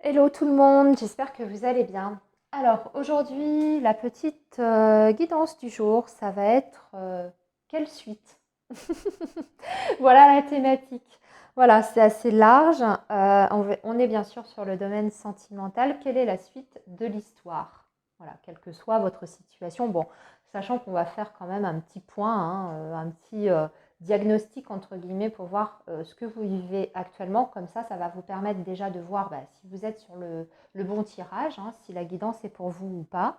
Hello tout le monde, j'espère que vous allez bien. Alors aujourd'hui, la petite guidance du jour, ça va être quelle suite? Voilà la thématique. Voilà, c'est assez large. On est bien sûr sur le domaine sentimental. Quelle est la suite de l'histoire? Voilà, quelle que soit votre situation. Bon, sachant qu'on va faire quand même un petit point, hein, un petit diagnostic entre guillemets pour voir ce que vous vivez actuellement. Comme ça va vous permettre déjà de voir si vous êtes sur le bon tirage, hein, si la guidance est pour vous ou pas.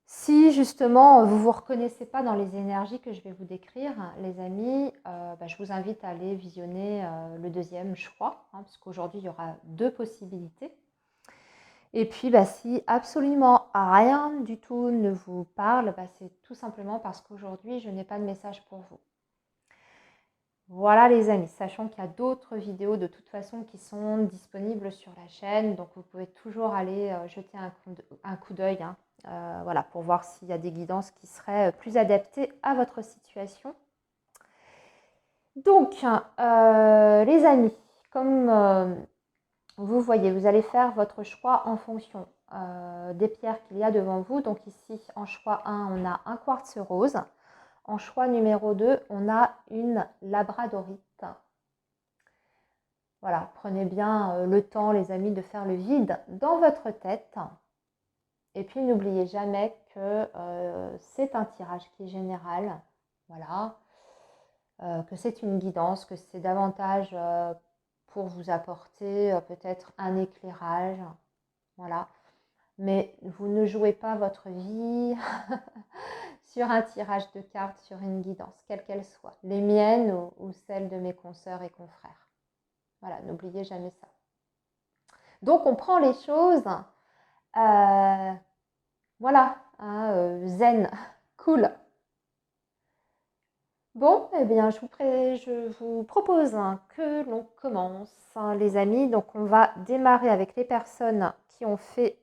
Si justement vous ne vous reconnaissez pas dans les énergies que je vais vous décrire, les amis, je vous invite à aller visionner le deuxième choix, hein, parce qu'aujourd'hui il y aura deux possibilités. Et puis si absolument rien du tout ne vous parle, c'est tout simplement parce qu'aujourd'hui je n'ai pas de message pour vous. Voilà les amis, sachant qu'il y a d'autres vidéos de toute façon qui sont disponibles sur la chaîne, donc vous pouvez toujours aller jeter un coup d'œil, hein, voilà, pour voir s'il y a des guidances qui seraient plus adaptées à votre situation. Donc, les amis, comme vous voyez, vous allez faire votre choix en fonction des pierres qu'il y a devant vous. Donc ici, en choix 1, on a un quartz rose. En choix numéro 2, on a une labradorite. Voilà, prenez bien le temps, les amis, de faire le vide dans votre tête. Et puis, n'oubliez jamais que c'est un tirage qui est général. Voilà. Que c'est une guidance, que c'est davantage pour vous apporter peut-être un éclairage. Voilà. Mais vous ne jouez pas votre vie sur un tirage de cartes, sur une guidance, quelle qu'elle soit. Les miennes ou celles de mes consoeurs et confrères. Voilà, n'oubliez jamais ça. Donc on prend les choses, voilà, hein, zen, cool. Bon, eh bien, je vous propose que l'on commence, hein, les amis. Donc on va démarrer avec les personnes qui ont fait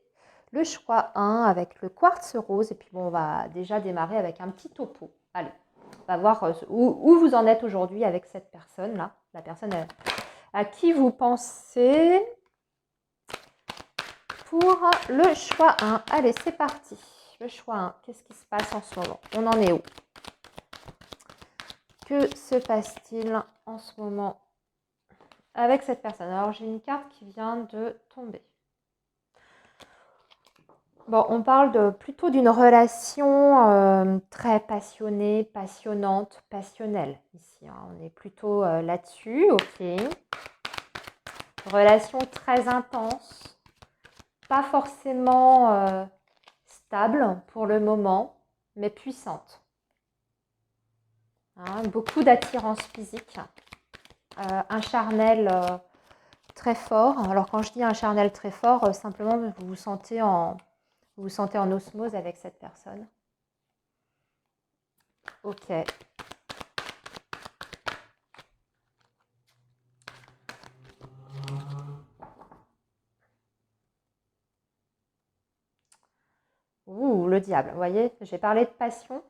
le choix 1 avec le quartz rose. Et puis bon, on va déjà démarrer avec un petit topo. Allez, on va voir où vous en êtes aujourd'hui avec cette personne-là, la personne à qui vous pensez pour le choix 1. Allez, c'est parti. Le choix 1, qu'est-ce qui se passe en ce moment? On en est où? Que se passe-t-il en ce moment avec cette personne? Alors, j'ai une carte qui vient de tomber. Bon, on parle plutôt d'une relation très passionnée, passionnante, passionnelle ici, hein. On est plutôt là-dessus, ok. Relation très intense, pas forcément stable pour le moment, mais puissante. Hein, beaucoup d'attirance physique, un charnel très fort. Alors quand je dis un charnel très fort, simplement vous vous sentez en osmose avec cette personne. Ok. Ouh, le diable. Vous voyez, j'ai parlé de passion.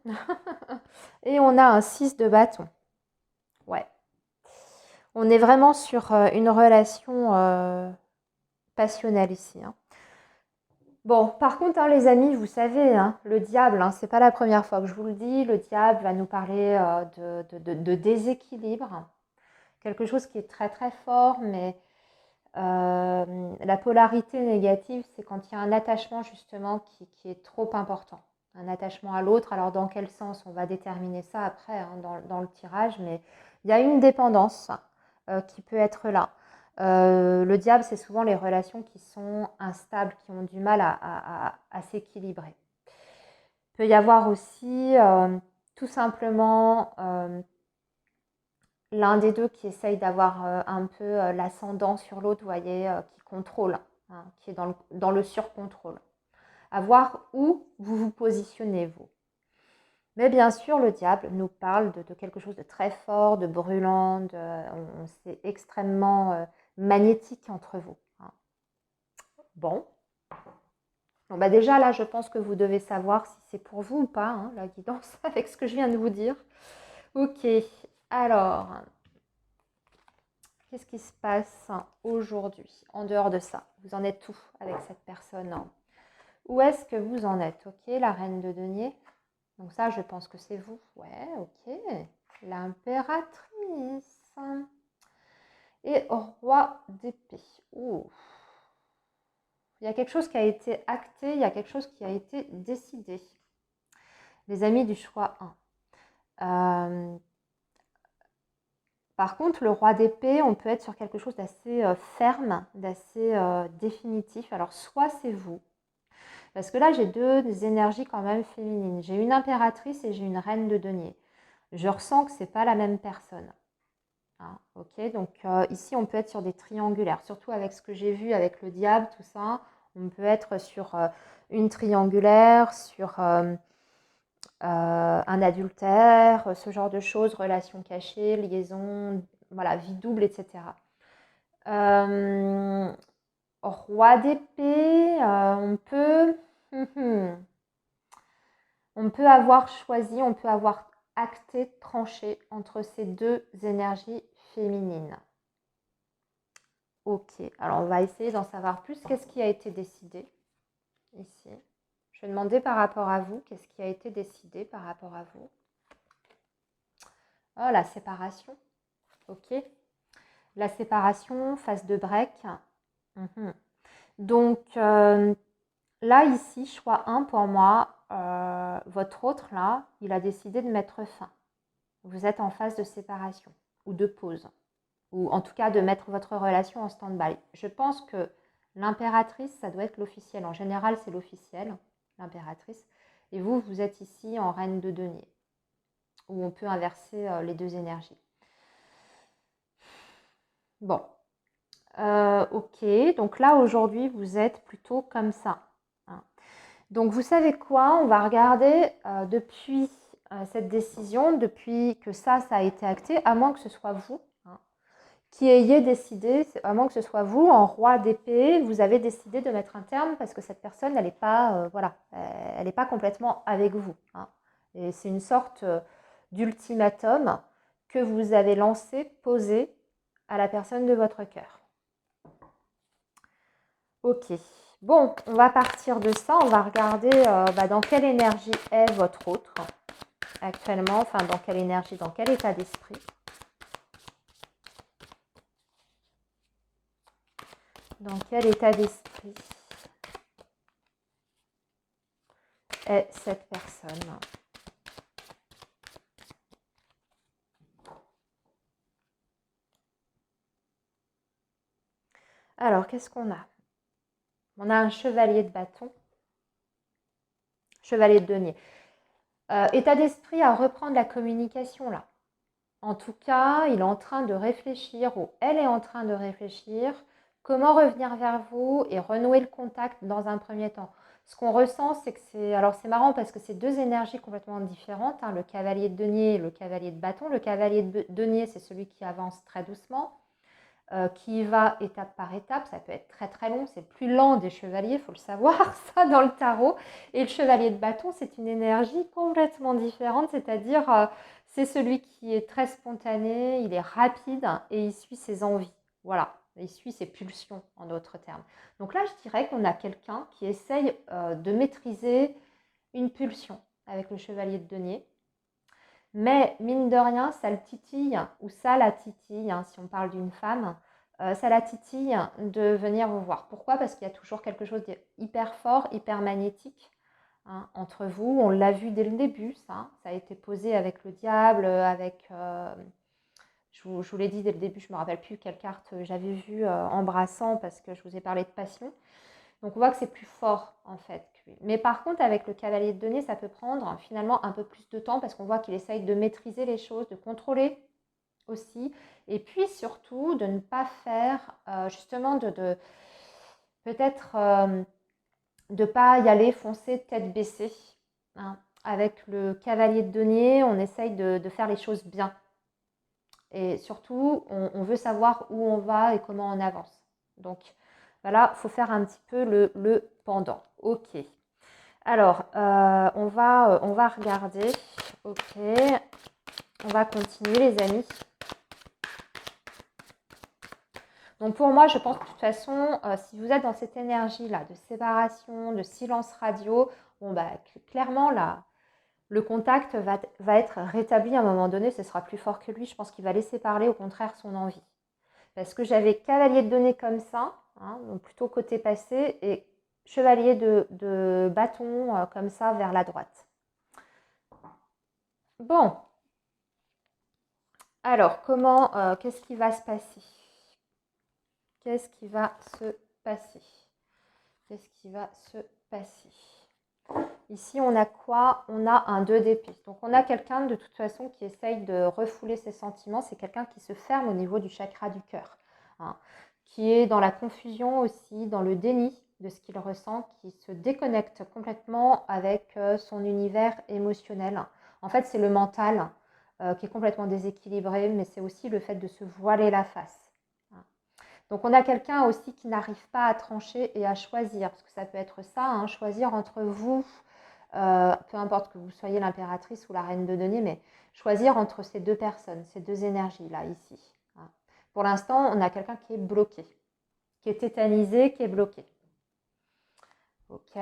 Et on a un 6 de bâton. Ouais. On est vraiment sur une relation passionnelle ici, hein. Bon, par contre, hein, les amis, vous savez, hein, le diable, hein, c'est pas la première fois que je vous le dis, le diable va nous parler de déséquilibre, quelque chose qui est très très fort, mais la polarité négative, c'est quand il y a un attachement justement qui est trop important, un attachement à l'autre. Alors dans quel sens? On va déterminer ça après, hein, dans le tirage, mais il y a une dépendance qui peut être là. Le diable, c'est souvent les relations qui sont instables, qui ont du mal à s'équilibrer. Il peut y avoir aussi tout simplement l'un des deux qui essaye d'avoir un peu l'ascendant sur l'autre, vous voyez, qui contrôle, hein, qui est dans le surcontrôle. À voir où vous vous positionnez, vous. Mais bien sûr, le diable nous parle de quelque chose de très fort, de brûlant, c'est extrêmement magnétique entre vous, hein. Bon. Bon, déjà là, je pense que vous devez savoir si c'est pour vous ou pas, hein, la guidance, avec ce que je viens de vous dire. Ok, alors, Qu'est-ce qui se passe aujourd'hui en dehors de ça? Vous en êtes où avec cette personne? Où est-ce que vous en êtes? Ok, la reine de denier. Donc ça, je pense que c'est vous. Ouais, ok. L'impératrice. Et roi d'épée. Ouh. Il y a quelque chose qui a été acté, il y a quelque chose qui a été décidé. Les amis du choix 1. Par contre, le roi d'épée, on peut être sur quelque chose d'assez ferme, d'assez définitif. Alors, soit c'est vous, parce que là, j'ai deux énergies quand même féminines. J'ai une impératrice et j'ai une reine de denier. Je ressens que ce n'est pas la même personne. Hein, ok, donc ici, on peut être sur des triangulaires, surtout avec ce que j'ai vu avec le diable, tout ça. On peut être sur une triangulaire, sur un adultère, ce genre de choses, relations cachées, liaison, voilà, vie double, etc. Roi d'épée, on peut avoir choisi, on peut avoir acté, tranché entre ces deux énergies féminines. Ok, alors on va essayer d'en savoir plus. Qu'est-ce qui a été décidé ici? Je vais demander par rapport à vous, qu'est-ce qui a été décidé par rapport à vous? Oh, la séparation. Ok. La séparation, phase de break. Donc, là, ici, choix 1 pour moi, votre autre, là, il a décidé de mettre fin. Vous êtes en phase de séparation ou de pause. Ou en tout cas, de mettre votre relation en stand-by. Je pense que l'impératrice, ça doit être l'officiel. En général, c'est l'officiel, l'impératrice. Et vous, vous êtes ici en reine de denier, où on peut inverser les deux énergies. Bon, ok, donc là aujourd'hui vous êtes plutôt comme ça. Hein. Donc vous savez quoi, on va regarder depuis cette décision, depuis que ça a été acté, à moins que ce soit vous qui ayez décidé, à moins que ce soit vous, en roi d'épée, vous avez décidé de mettre un terme parce que cette personne, elle n'est pas, voilà, elle n'est pas complètement avec vous. Hein. Et c'est une sorte d'ultimatum que vous avez lancé, posé à la personne de votre cœur. Ok. Bon, on va partir de ça. On va regarder dans quelle énergie est votre autre actuellement. Enfin, dans quelle énergie, dans quel état d'esprit. Dans quel état d'esprit est cette personne? Alors, qu'est-ce qu'on a? On a un chevalier de bâton. Chevalier de denier. État d'esprit à reprendre la communication là. En tout cas, il est en train de réfléchir ou elle est en train de réfléchir comment revenir vers vous et renouer le contact dans un premier temps. Ce qu'on ressent, c'est que c'est... Alors c'est marrant parce que c'est deux énergies complètement différentes, hein, le cavalier de denier et le cavalier de bâton. Le cavalier de denier, c'est celui qui avance très doucement, qui va étape par étape. Ça peut être très très long, c'est le plus lent des chevaliers, il faut le savoir, ça dans le tarot. Et le chevalier de bâton, c'est une énergie complètement différente, c'est-à-dire c'est celui qui est très spontané, il est rapide et il suit ses envies. Voilà, il suit ses pulsions en d'autres termes. Donc là, je dirais qu'on a quelqu'un qui essaye de maîtriser une pulsion avec le chevalier de denier. Mais mine de rien, ça le titille, ou ça la titille, hein, si on parle d'une femme, ça la titille de venir vous voir. Pourquoi? Parce qu'il y a toujours quelque chose d'hyper fort, hyper magnétique hein, entre vous. On l'a vu dès le début, ça. Ça a été posé avec le diable, avec... je vous l'ai dit dès le début, je ne me rappelle plus quelle carte j'avais vue embrassant parce que je vous ai parlé de passion. Donc on voit que c'est plus fort en fait. Mais par contre avec le cavalier de denier, ça peut prendre finalement un peu plus de temps parce qu'on voit qu'il essaye de maîtriser les choses, de contrôler aussi. Et puis surtout de ne pas faire justement de peut-être de ne pas y aller foncer tête baissée. Hein. Avec le cavalier de denier, on essaye de faire les choses bien. Et surtout, on veut savoir où on va et comment on avance. Donc voilà, il faut faire un petit peu le pendant. Ok. Alors, on va regarder. Ok. On va continuer, les amis. Donc pour moi, je pense que de toute façon, si vous êtes dans cette énergie-là de séparation, de silence radio, bon bah clairement là, le contact va être rétabli à un moment donné, ce sera plus fort que lui. Je pense qu'il va laisser parler au contraire son envie. Parce que j'avais cavalier de données comme ça, hein, donc plutôt côté passé, et chevalier de bâton comme ça vers la droite. Bon, alors comment, qu'est-ce qui va se passer? Qu'est-ce qui va se passer? Qu'est-ce qui va se passer? Ici, on a quoi? On a un 2 d'épée. Donc, on a quelqu'un de toute façon qui essaye de refouler ses sentiments. C'est quelqu'un qui se ferme au niveau du chakra du cœur, hein, qui est dans la confusion aussi, dans le déni de ce qu'il ressent, qui se déconnecte complètement avec son univers émotionnel. En fait, c'est le mental qui est complètement déséquilibré, mais c'est aussi le fait de se voiler la face. Donc on a quelqu'un aussi qui n'arrive pas à trancher et à choisir, parce que ça peut être ça, hein, choisir entre vous, peu importe que vous soyez l'impératrice ou la reine de denier, mais choisir entre ces deux personnes, ces deux énergies-là, ici. Hein. Pour l'instant, on a quelqu'un qui est bloqué, qui est tétanisé, qui est bloqué. Ok.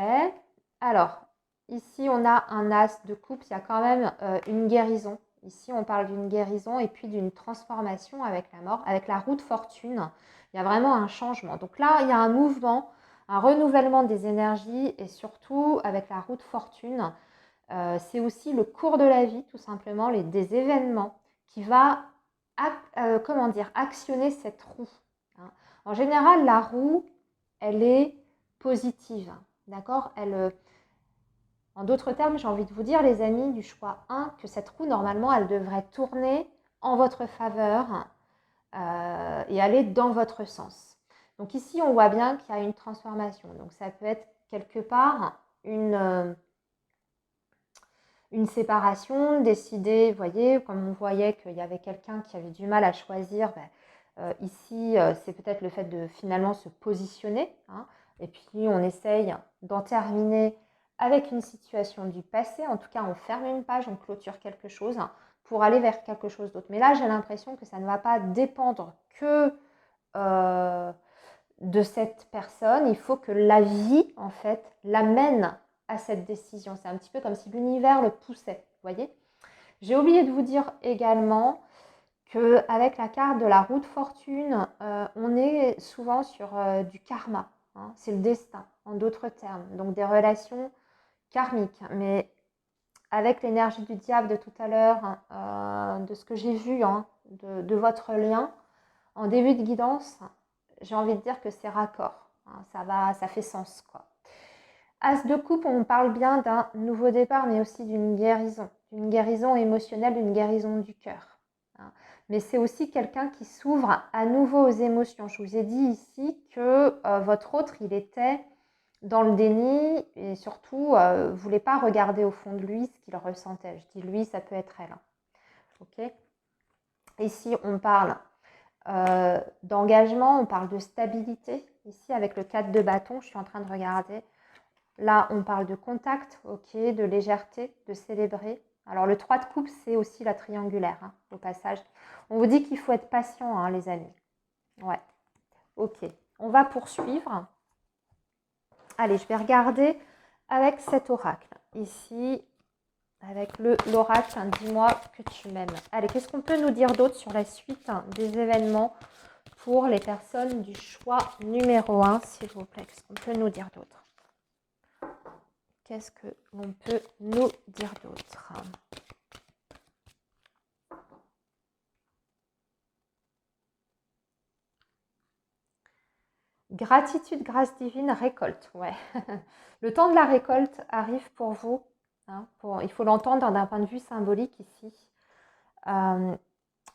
Alors, ici, on a un as de coupe, il y a quand même une guérison. Ici, on parle d'une guérison et puis d'une transformation avec la mort, avec la roue de fortune. Il y a vraiment un changement. Donc là, il y a un mouvement, un renouvellement des énergies et surtout avec la roue de fortune, c'est aussi le cours de la vie, tout simplement, des événements qui va comment dire, actionner cette roue. Hein. En général, la roue, elle est positive. D'accord. En d'autres termes, j'ai envie de vous dire, les amis du choix 1, que cette roue, normalement, elle devrait tourner en votre faveur et aller dans votre sens. Donc ici, on voit bien qu'il y a une transformation. Donc ça peut être quelque part une séparation, décider, vous voyez, comme on voyait qu'il y avait quelqu'un qui avait du mal à choisir, ici, c'est peut-être le fait de finalement se positionner, hein, et puis on essaye d'en terminer avec une situation du passé. En tout cas, on ferme une page, on clôture quelque chose pour aller vers quelque chose d'autre. Mais là, j'ai l'impression que ça ne va pas dépendre que de cette personne. Il faut que la vie, en fait, l'amène à cette décision. C'est un petit peu comme si l'univers le poussait, vous voyez. J'ai oublié de vous dire également qu'avec la carte de la roue de fortune, on est souvent sur du karma. Hein, c'est le destin, en d'autres termes. Donc des relations karmiques. Mais avec l'énergie du diable de tout à l'heure, de ce que j'ai vu, hein, de votre lien, en début de guidance, j'ai envie de dire que c'est raccord. Hein, ça fait sens, quoi. As de coupe, on parle bien d'un nouveau départ, mais aussi d'une guérison émotionnelle, d'une guérison du cœur. Hein. Mais c'est aussi quelqu'un qui s'ouvre à nouveau aux émotions. Je vous ai dit ici que votre autre, il était dans le déni et surtout, ne voulait pas regarder au fond de lui ce qu'il ressentait. Je dis lui, ça peut être elle. Hein. Ok. Ici, on parle d'engagement, on parle de stabilité. Ici, avec le 4 de bâton, je suis en train de regarder. Là, on parle de contact, ok, de légèreté, de célébrer. Alors, le 3 de coupe, c'est aussi la triangulaire, hein, au passage. On vous dit qu'il faut être patient, hein, les amis. Ouais, ok. On va poursuivre. Allez, je vais regarder avec cet oracle. Ici, avec l'oracle, hein, dis-moi que tu m'aimes. Allez, qu'est-ce qu'on peut nous dire d'autre sur la suite hein, des événements pour les personnes du choix numéro 1, s'il vous plaît? Qu'est-ce qu'on peut nous dire d'autre? Qu'est-ce que l'on peut nous dire d'autre? Gratitude, grâce divine, récolte. Ouais. Le temps de la récolte arrive pour vous. Hein, il faut l'entendre d'un point de vue symbolique ici.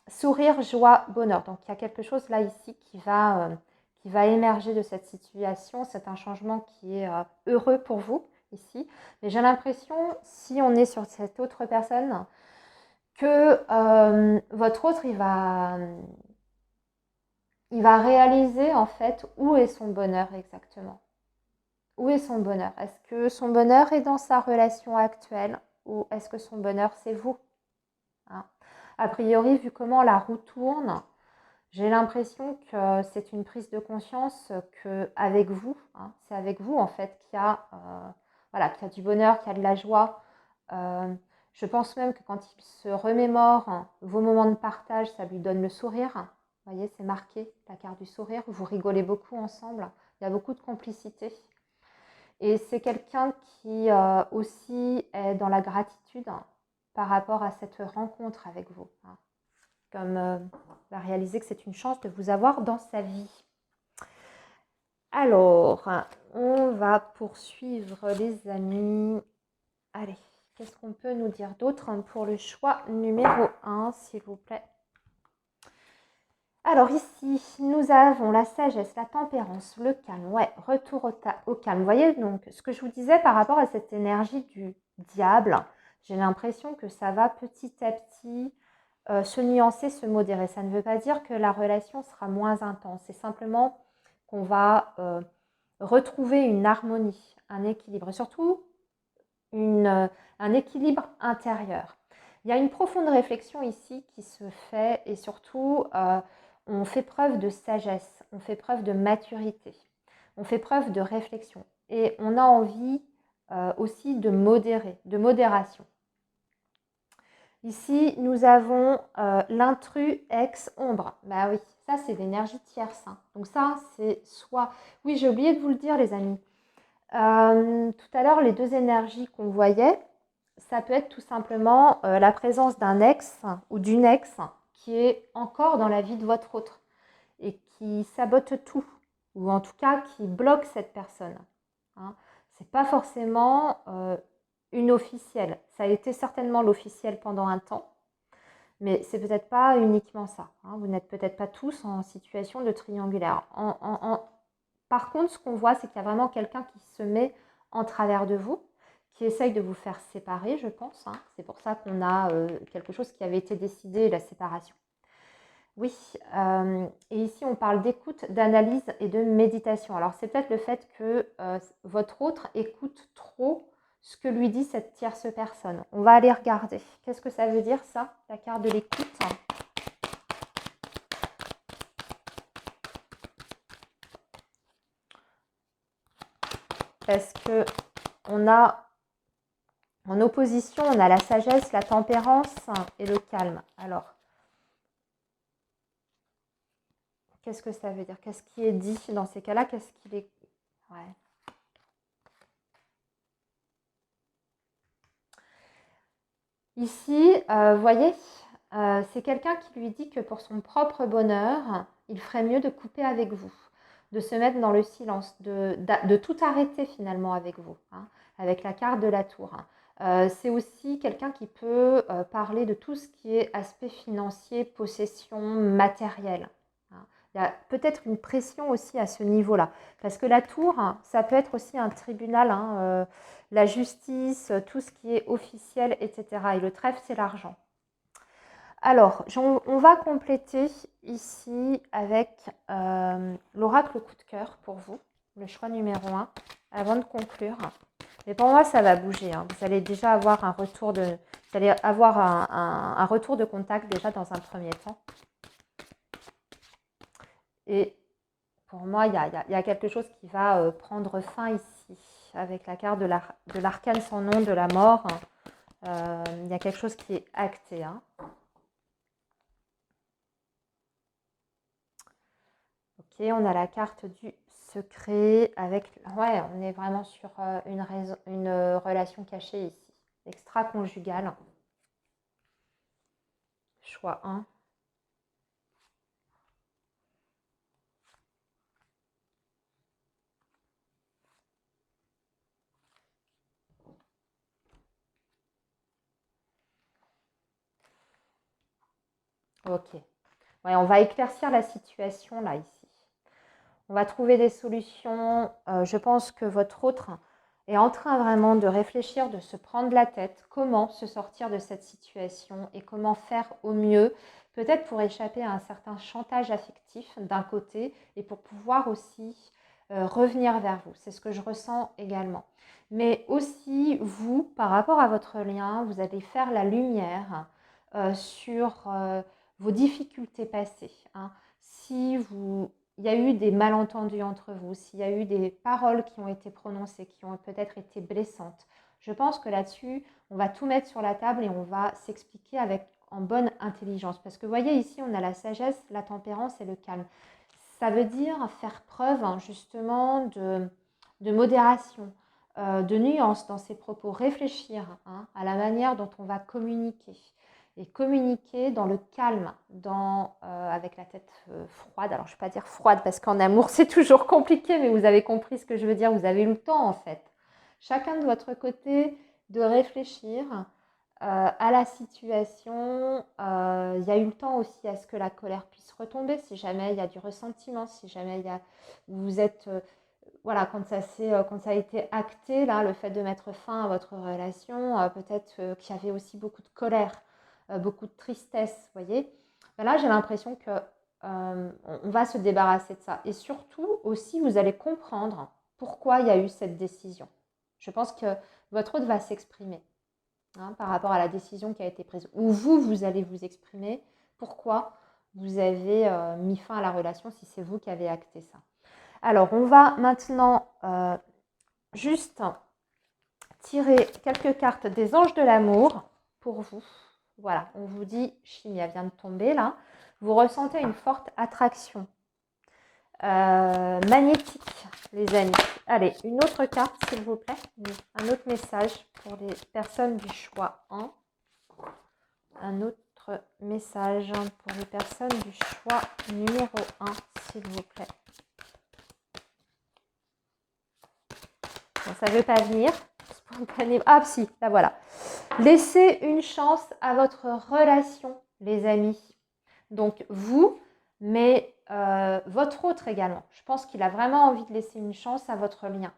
Sourire, joie, bonheur. Donc il y a quelque chose là ici qui va émerger de cette situation. C'est un changement qui est heureux pour vous ici. Mais j'ai l'impression, si on est sur cette autre personne, que votre autre, il va réaliser en fait où est son bonheur exactement. Où est son bonheur? Est-ce que son bonheur est dans sa relation actuelle ou est-ce que son bonheur c'est vous? Hein. A priori, vu comment la roue tourne, J'ai l'impression que c'est une prise de conscience qu'avec vous, hein, c'est avec vous en fait voilà, qu'il y a du bonheur, qu'il y a de la joie. Je pense même que quand il se remémore vos moments de partage, ça lui donne le sourire. Vous voyez, c'est marqué, la carte du sourire. Vous rigolez beaucoup ensemble. Il y a beaucoup de complicité. Et c'est quelqu'un qui aussi est dans la gratitude par rapport à cette rencontre avec vous. Comme va réaliser que c'est une chance de vous avoir dans sa vie. Alors, on va poursuivre les amis. Allez, qu'est-ce qu'on peut nous dire d'autre pour le choix numéro 1, s'il vous plaît? Alors ici, nous avons la sagesse, la tempérance, le calme. Ouais, retour au calme. Vous voyez, donc, ce que je vous disais par rapport à cette énergie du diable, j'ai l'impression que ça va petit à petit se nuancer, se modérer. Ça ne veut pas dire que la relation sera moins intense. C'est simplement qu'on va retrouver une harmonie, un équilibre. Et surtout, un équilibre intérieur. Il y a une profonde réflexion ici qui se fait et surtout, on fait preuve de sagesse, on fait preuve de maturité, on fait preuve de réflexion et on a envie aussi de modérer, de modération. Ici, nous avons l'intrus ex-ombre. Bah oui, ça c'est l'énergie tierce. Donc ça, c'est soit... Oui, j'ai oublié de vous le dire les amis. Tout à l'heure, les deux énergies qu'on voyait, ça peut être tout simplement la présence d'un ex ou d'une ex qui est encore dans la vie de votre autre et qui sabote tout, ou en tout cas qui bloque cette personne. C'est pas forcément une officielle. Ça a été certainement l'officielle pendant un temps, mais c'est peut-être pas uniquement ça. Vous n'êtes peut-être pas tous en situation de triangulaire. Par contre, ce qu'on voit, c'est qu'il y a vraiment quelqu'un qui se met en travers de vous, qui essaye de vous faire séparer, je pense. C'est pour ça qu'on a quelque chose qui avait été décidé, la séparation. Oui, et ici on parle d'écoute, d'analyse et de méditation. Alors c'est peut-être le fait que votre autre écoute trop ce que lui dit cette tierce personne. On va aller regarder. Qu'est-ce que ça veut dire ça, la carte de l'écoute? Parce que on a en opposition, on a la sagesse, la tempérance et le calme. Alors, qu'est-ce que ça veut dire? Qu'est-ce qui est dit dans ces cas-là? Qu'est-ce qu'il est... Ouais. Ici, vous voyez, c'est quelqu'un qui lui dit que pour son propre bonheur, il ferait mieux de couper avec vous, de se mettre dans le silence, de tout arrêter finalement avec vous, avec la carte de la tour. C'est aussi quelqu'un qui peut parler de tout ce qui est aspect financier, possession, matériel. Il y a peut-être une pression aussi à ce niveau-là. Parce que la tour, ça peut être aussi un tribunal, la justice, tout ce qui est officiel, etc. Et le trèfle, c'est l'argent. Alors, on va compléter ici avec l'oracle coup de cœur pour vous, le choix numéro 1, avant de conclure. Mais pour moi, ça va bouger. Vous allez déjà avoir un retour de, vous allez avoir un retour de contact déjà dans un premier temps. Et pour moi, il y a quelque chose qui va prendre fin ici, avec la carte de l'arcane sans nom de la mort. Il y a quelque chose qui est acté. Ok, on a la carte du secret avec... Ouais, on est vraiment sur une relation cachée ici. Extra-conjugale. Choix 1. Ok. Ouais, on va éclaircir la situation là, ici. On va trouver des solutions. Je pense que votre autre est en train vraiment de réfléchir, de se prendre la tête, comment se sortir de cette situation et comment faire au mieux, peut-être pour échapper à un certain chantage affectif d'un côté et pour pouvoir aussi revenir vers vous. C'est ce que je ressens également. Mais aussi, vous, par rapport à votre lien, vous allez faire la lumière sur vos difficultés passées. il y a eu des malentendus entre vous, s'il y a eu des paroles qui ont été prononcées, qui ont peut-être été blessantes, je pense que là-dessus, on va tout mettre sur la table et on va s'expliquer en bonne intelligence. Parce que vous voyez ici, on a la sagesse, la tempérance et le calme. Ça veut dire faire preuve justement de modération, de nuance dans ses propos, réfléchir à la manière dont on va communiquer. Et communiquer dans le calme, avec la tête froide. Alors, je ne vais pas dire froide parce qu'en amour, c'est toujours compliqué, mais vous avez compris ce que je veux dire. Vous avez eu le temps, en fait. Chacun de votre côté, de réfléchir à la situation. Il y a eu le temps aussi à ce que la colère puisse retomber, si jamais il y a du ressentiment, si jamais vous êtes... voilà, quand ça a été acté, là, le fait de mettre fin à votre relation, peut-être qu'il y avait aussi beaucoup de colère, beaucoup de tristesse, vous voyez. Ben là, j'ai l'impression que on va se débarrasser de ça. Et surtout, aussi, vous allez comprendre pourquoi il y a eu cette décision. Je pense que votre hôte va s'exprimer par rapport à la décision qui a été prise. Ou vous allez vous exprimer pourquoi vous avez mis fin à la relation si c'est vous qui avez acté ça. Alors, on va maintenant juste tirer quelques cartes des anges de l'amour pour vous. Voilà, on vous dit, Chimia vient de tomber là. Vous ressentez une forte attraction magnétique, les amis. Allez, une autre carte, s'il vous plaît. Un autre message pour les personnes du choix 1. Un autre message pour les personnes du choix numéro 1, s'il vous plaît. Bon, ça ne veut pas venir. Ah si, là voilà. Laissez une chance à votre relation, les amis. Donc vous, mais votre autre également. Je pense qu'il a vraiment envie de laisser une chance à votre lien.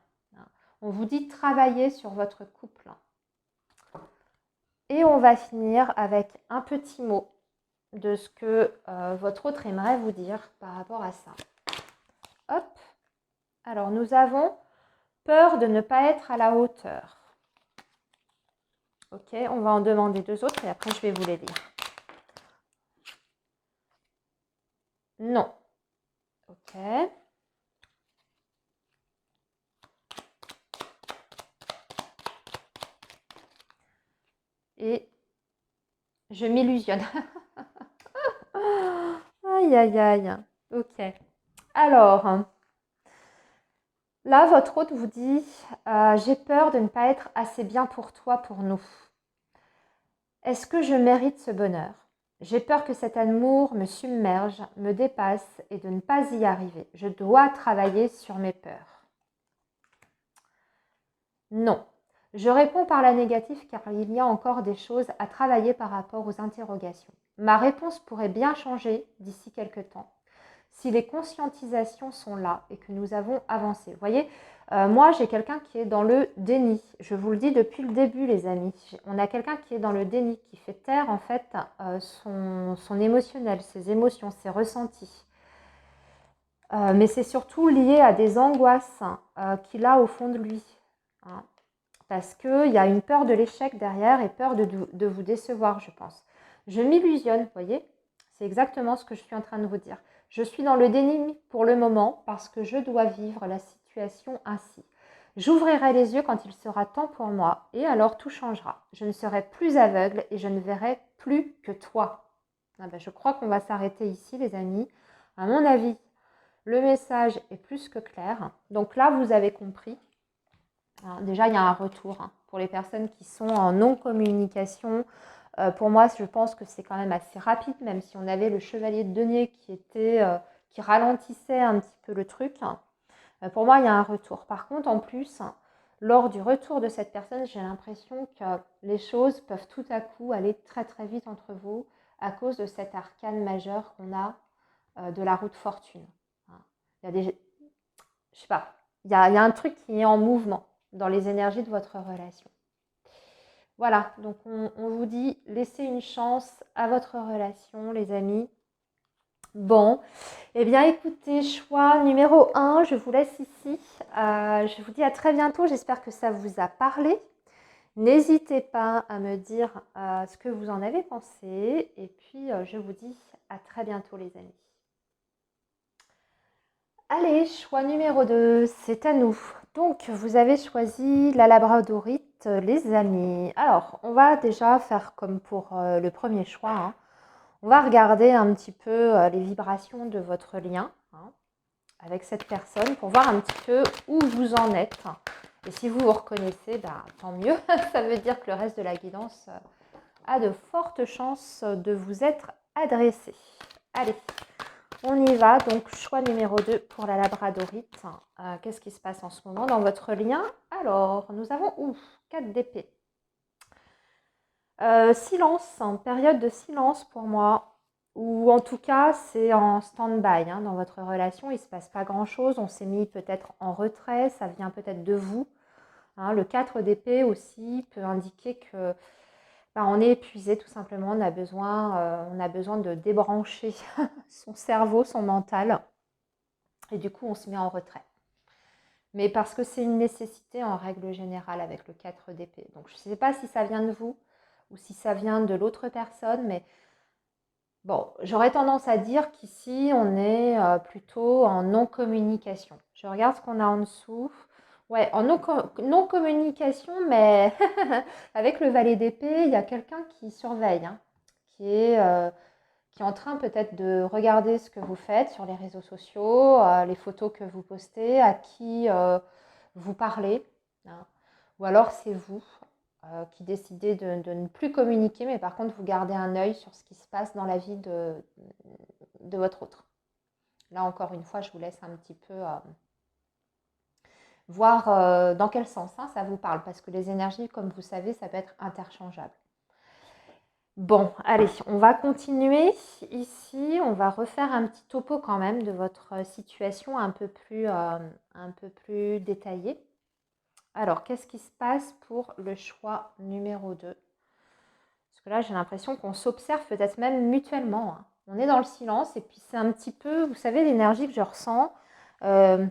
On vous dit travailler sur votre couple. Et on va finir avec un petit mot de ce que votre autre aimerait vous dire par rapport à ça. Hop. Alors nous avons peur de ne pas être à la hauteur. Ok, on va en demander deux autres et après je vais vous les lire. Non. Ok. Et je m'illusionne. Aïe, aïe, aïe. Ok. Alors, là, votre hôte vous dit j'ai peur de ne pas être assez bien pour toi, pour nous. Est-ce que je mérite ce bonheur? J'ai peur que cet amour me submerge, me dépasse et de ne pas y arriver. Je dois travailler sur mes peurs. Non. Je réponds par la négative car il y a encore des choses à travailler par rapport aux interrogations. Ma réponse pourrait bien changer d'ici quelques temps si les conscientisations sont là et que nous avons avancé. Vous voyez, moi j'ai quelqu'un qui est dans le déni. Je vous le dis depuis le début les amis. On a quelqu'un qui est dans le déni, qui fait taire en fait son émotionnel, ses émotions, ses ressentis. Mais c'est surtout lié à des angoisses qu'il a au fond de lui. Hein. Parce qu'il y a une peur de l'échec derrière et peur de vous décevoir, je pense. Je m'illusionne, vous voyez, c'est exactement ce que je suis en train de vous dire. Je suis dans le déni pour le moment parce que je dois vivre la situation ainsi. J'ouvrirai les yeux quand il sera temps pour moi et alors tout changera. Je ne serai plus aveugle et je ne verrai plus que toi. Ah ben, je crois qu'on va s'arrêter ici, les amis. À mon avis, le message est plus que clair. Donc là, vous avez compris. Alors, déjà, il y a un retour pour les personnes qui sont en non-communication. Pour moi, je pense que c'est quand même assez rapide, même si on avait le chevalier de denier qui ralentissait un petit peu le truc. Pour moi, il y a un retour. Par contre, en plus, lors du retour de cette personne, j'ai l'impression que les choses peuvent tout à coup aller très très vite entre vous à cause de cet arcane majeur qu'on a de la roue de fortune. Il y a je sais pas, il y a un truc qui est en mouvement dans les énergies de votre relation. Voilà, donc on vous dit, laissez une chance à votre relation, les amis. Bon, eh bien écoutez, choix numéro 1, je vous laisse ici. Je vous dis à très bientôt, j'espère que ça vous a parlé. N'hésitez pas à me dire ce que vous en avez pensé. Et puis, je vous dis à très bientôt, les amis. Allez, choix numéro 2, c'est à nous. Donc, vous avez choisi la labradorite, les amis. Alors, on va déjà faire comme pour le premier choix, hein. On va regarder un petit peu les vibrations de votre lien, hein, avec cette personne pour voir un petit peu où vous en êtes. Et si vous vous reconnaissez, bah, tant mieux. Ça veut dire que le reste de la guidance a de fortes chances de vous être adressé. Allez, on y va. Donc, choix numéro 2 pour la labradorite. Qu'est-ce qui se passe en ce moment dans votre lien? Alors, nous avons 4 d'épée. Silence, période de silence pour moi. Ou en tout cas, c'est en stand-by, hein, dans votre relation. Il ne se passe pas grand-chose. On s'est mis peut-être en retrait. Ça vient peut-être de vous. Hein. Le 4 d'épée aussi peut indiquer que on est épuisé tout simplement. On a besoin de débrancher son cerveau, son mental. Et du coup, on se met en retrait. Mais parce que c'est une nécessité en règle générale avec le 4 d'épée. Donc, je ne sais pas si ça vient de vous ou si ça vient de l'autre personne, mais bon, j'aurais tendance à dire qu'ici, on est plutôt en non-communication. Je regarde ce qu'on a en dessous. Ouais, en non-communication, mais avec le valet d'épée, il y a quelqu'un qui surveille, hein, qui est, qui est en train peut-être de regarder ce que vous faites sur les réseaux sociaux, les photos que vous postez, à qui vous parlez, hein. Ou alors c'est vous qui décidez de ne plus communiquer, mais par contre vous gardez un œil sur ce qui se passe dans la vie de votre autre. Là encore une fois, je vous laisse un petit peu voir dans quel sens, hein, ça vous parle, parce que les énergies, comme vous savez, ça peut être interchangeable. Bon, allez, on va continuer. Ici, on va refaire un petit topo quand même de votre situation un peu plus détaillée. Alors, qu'est-ce qui se passe pour le choix numéro 2? Parce que là, j'ai l'impression qu'on s'observe peut-être même mutuellement, hein. On est dans le silence et puis c'est un petit peu, vous savez, l'énergie que je ressens. euh,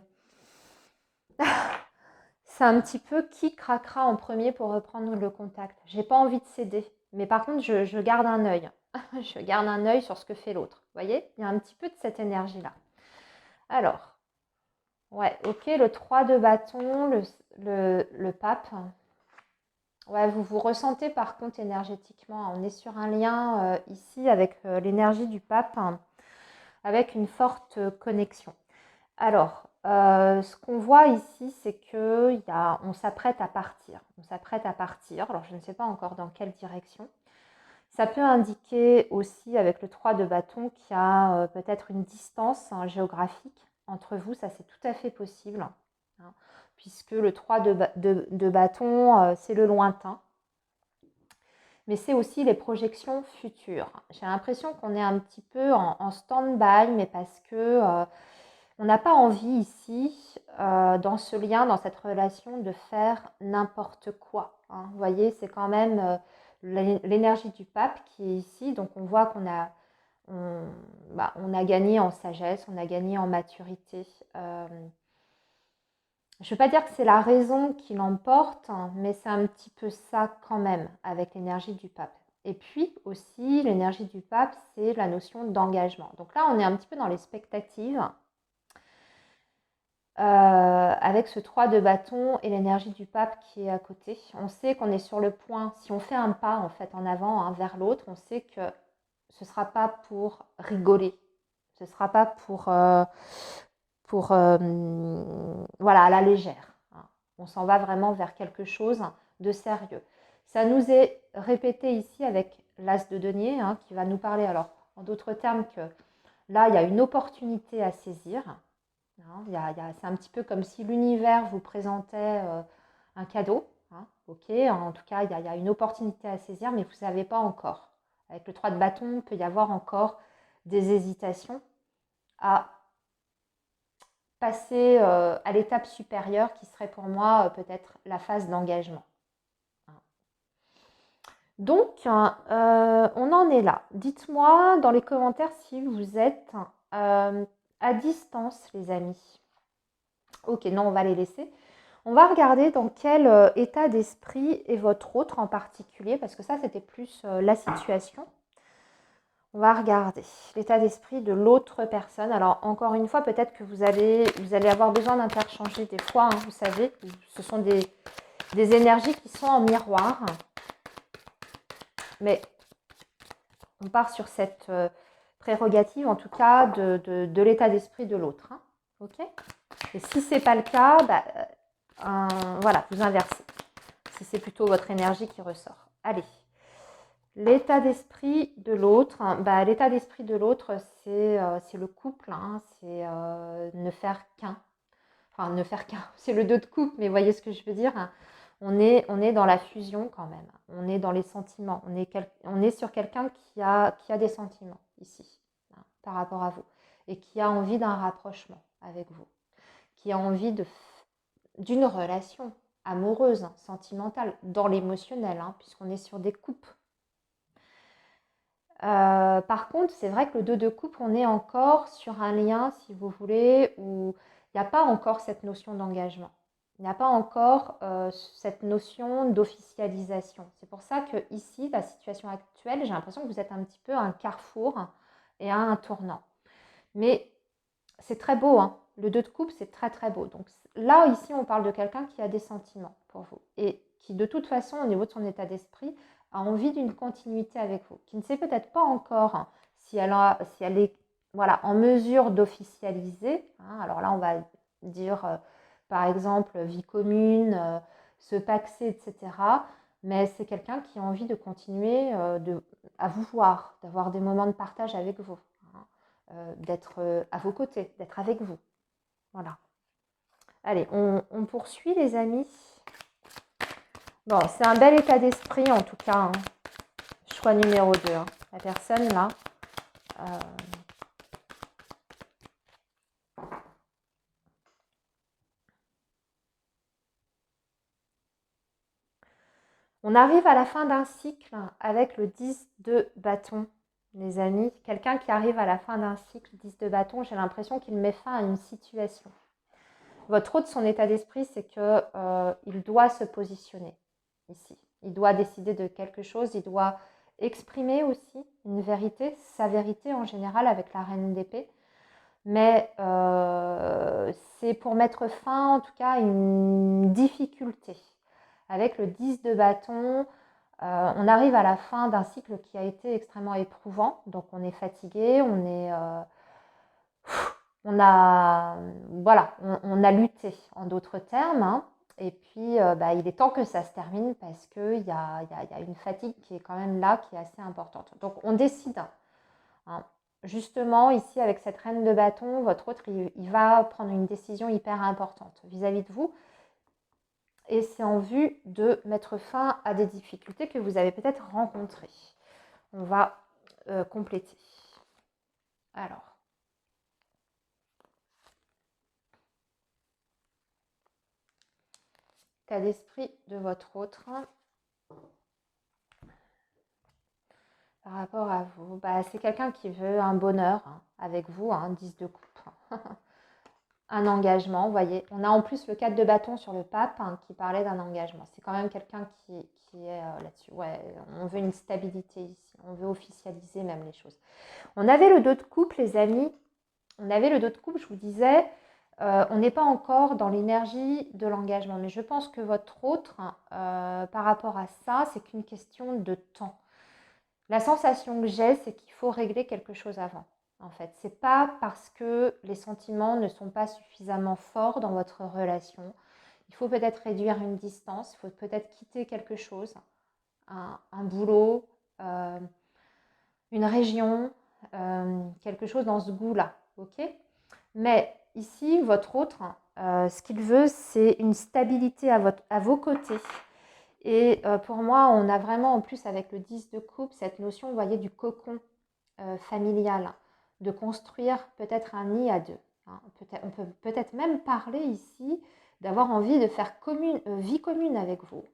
c'est un petit peu qui craquera en premier pour reprendre le contact. J'ai pas envie de céder. Mais par contre, je garde un œil. Je garde un œil sur ce que fait l'autre. Vous voyez? Il y a un petit peu de cette énergie-là. Alors, ouais, ok, le 3 de bâton, le pape. Ouais, vous vous ressentez par contre énergétiquement. On est sur un lien ici avec l'énergie du pape, hein, avec une forte connexion. Alors, ce qu'on voit ici, c'est qu'on s'apprête à partir. On s'apprête à partir. Alors, je ne sais pas encore dans quelle direction. Ça peut indiquer aussi, avec le 3 de bâton, qu'il y a peut-être une distance, hein, géographique entre vous. Ça, c'est tout à fait possible, hein, puisque le 3 de bâton, c'est le lointain. Mais c'est aussi les projections futures. J'ai l'impression qu'on est un petit peu en stand-by, mais parce que on n'a pas envie ici, dans ce lien, dans cette relation, de faire n'importe quoi, hein. Vous voyez, c'est quand même l'énergie du pape qui est ici. Donc on voit on a gagné en sagesse, on a gagné en maturité. Je ne veux pas dire que c'est la raison qui l'emporte, hein, mais c'est un petit peu ça quand même avec l'énergie du pape. Et puis aussi, l'énergie du pape, c'est la notion d'engagement. Donc là, on est un petit peu dans les expectatives. Avec ce 3 de bâton et l'énergie du pape qui est à côté. On sait qu'on est sur le point, si on fait un pas en fait en avant, hein, vers l'autre, on sait que ce ne sera pas pour rigoler, ce ne sera pas pour voilà, à la légère, hein. On s'en va vraiment vers quelque chose de sérieux. Ça nous est répété ici avec l'as de denier, hein, qui va nous parler, alors en d'autres termes, que là, il y a une opportunité à saisir. Hein, c'est un petit peu comme si l'univers vous présentait un cadeau, hein, ok, en tout cas, il y a une opportunité à saisir, mais vous ne savez pas encore. Avec le 3 de bâton, il peut y avoir encore des hésitations à passer à l'étape supérieure qui serait pour moi peut-être la phase d'engagement. Donc, on en est là. Dites-moi dans les commentaires si vous êtes à distance, les amis. Ok, non, on va les laisser. On va regarder dans quel état d'esprit est votre autre en particulier, parce que ça, c'était plus la situation. On va regarder l'état d'esprit de l'autre personne. Alors, encore une fois, peut-être que vous allez avoir besoin d'interchanger des fois, hein, vous savez. Ce sont des énergies qui sont en miroir. Mais on part sur cette prérogative, en tout cas, de l'état d'esprit de l'autre. Hein. Ok ? Et si ce n'est pas le cas, voilà, vous inversez. Si c'est plutôt votre énergie qui ressort. Allez. L'état d'esprit de l'autre, l'état d'esprit de l'autre, c'est le couple, hein, c'est ne faire qu'un. Enfin, ne faire qu'un, c'est le 2 de couple, mais vous voyez ce que je veux dire, hein. On est dans la fusion quand même, on est dans les sentiments, on est sur quelqu'un qui a des sentiments ici, hein, par rapport à vous, et qui a envie d'un rapprochement avec vous, qui a envie d'une relation amoureuse, hein, sentimentale, dans l'émotionnel, hein, puisqu'on est sur des couples. Par contre, c'est vrai que le 2 de coupe, on est encore sur un lien, si vous voulez, où il n'y a pas encore cette notion d'engagement. Il n'y a pas encore cette notion d'officialisation. C'est pour ça que ici, la situation actuelle, j'ai l'impression que vous êtes un petit peu à un carrefour et à un tournant. Mais c'est très beau, hein. Le 2 de coupe, c'est très très beau. Donc là, ici, on parle de quelqu'un qui a des sentiments pour vous et qui, de toute façon, au niveau de son état d'esprit, a envie d'une continuité avec vous, qui ne sait peut-être pas encore, hein, si elle est voilà, en mesure d'officialiser. Hein. Alors là, on va dire, par exemple, vie commune, se paxer, etc. Mais c'est quelqu'un qui a envie de continuer à vous voir, d'avoir des moments de partage avec vous. Hein. D'être à vos côtés, d'être avec vous. Voilà. Allez, on poursuit les amis. Bon, c'est un bel état d'esprit en tout cas. Hein. Choix numéro 2. Hein. La personne là. On arrive à la fin d'un cycle avec le 10 de bâton, les amis. Quelqu'un qui arrive à la fin d'un cycle, 10 de bâton, j'ai l'impression qu'il met fin à une situation. Votre autre, son état d'esprit, c'est qu'il doit se positionner ici. Il doit décider de quelque chose, il doit exprimer aussi une vérité, sa vérité en général avec la reine d'épée. Mais c'est pour mettre fin en tout cas à une difficulté. Avec le 10 de bâton, on arrive à la fin d'un cycle qui a été extrêmement éprouvant. Donc on est fatigué, on a lutté en d'autres termes. Hein. Et puis, il est temps que ça se termine parce qu'il y a une fatigue qui est quand même là, qui est assez importante. Donc, on décide. Hein. Justement, ici, avec cette reine de bâton, votre autre, il va prendre une décision hyper importante vis-à-vis de vous. Et c'est en vue de mettre fin à des difficultés que vous avez peut-être rencontrées. On va compléter. Alors. État d'esprit de votre autre par rapport à vous. C'est quelqu'un qui veut un bonheur hein, avec vous, un 10 de coupe. Un engagement, vous voyez. On a en plus le 4 de bâton sur le pape hein, qui parlait d'un engagement. C'est quand même quelqu'un qui est là-dessus. Ouais, on veut une stabilité ici. On veut officialiser même les choses. On avait le 2 de coupe, les amis. On avait le 2 de coupe, je vous disais. On n'est pas encore dans l'énergie de l'engagement. Mais je pense que votre autre, par rapport à ça, c'est qu'une question de temps. La sensation que j'ai, c'est qu'il faut régler quelque chose avant. En fait, c'est pas parce que les sentiments ne sont pas suffisamment forts dans votre relation. Il faut peut-être réduire une distance, il faut peut-être quitter quelque chose, un boulot, une région, quelque chose dans ce goût-là, ok ? Mais ici, votre autre, ce qu'il veut, c'est une stabilité à vos côtés. Et pour moi, on a vraiment en plus avec le 10 de coupe cette notion, vous voyez, du cocon familial, de construire peut-être un nid à deux. Hein. On peut peut-être même parler ici d'avoir envie de faire vie commune avec vous.